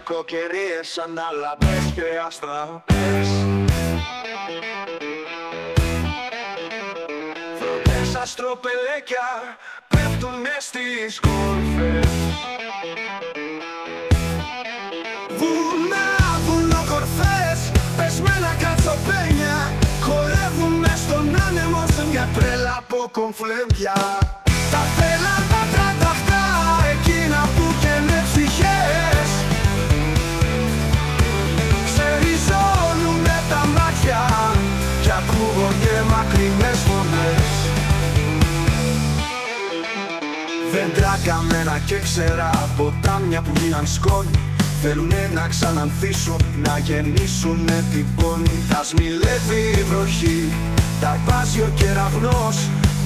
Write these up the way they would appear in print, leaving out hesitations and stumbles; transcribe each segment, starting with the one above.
κακοκαιρίες σαν λαμπές και αστραπές. Φροντές αστροπελέκια πέφτουνε στις κόρφες. Βουνά, βουνοκορφές, πεσμένα κατσοπένια χορεύουνε στον άνεμο σε μια τρέλα από κομφλέμπια. Τα θέλατα τρανταχτά, εκείνα που καίνε ψυχές, ξεριζώνουνε τα μάτια κι ακούγονται μακρινές φωνές. Δέντρα καμένα και ξερά, ποτάμια που γίναν σκόνη, θέλουνε να ξανανθίσουν, να γεννήσουνε την πόνη. Τα σμιλεύει η βροχή, τα βάζει ο κεραυνός,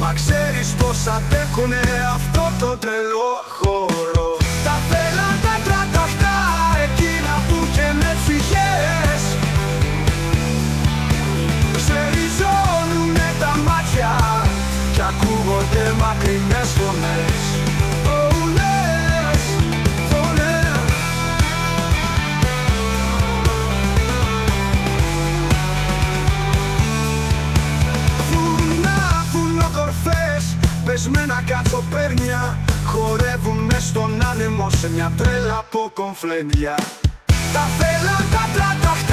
μα ξέρεις πως αντέχουνε αυτό το τρελό χώρο. Τα θέλατα τρανταχτά, εκείνα που καίνε ψυχές, ξεριζώνουνε τα μάτια κι ακούγονται μακρινές φωνές. Πεσμένα κατσοπέρνια χορεύουν μες στον άνεμο σε μια τρέλα από κομφλέντια. Τα θέλατα τρανταχτά,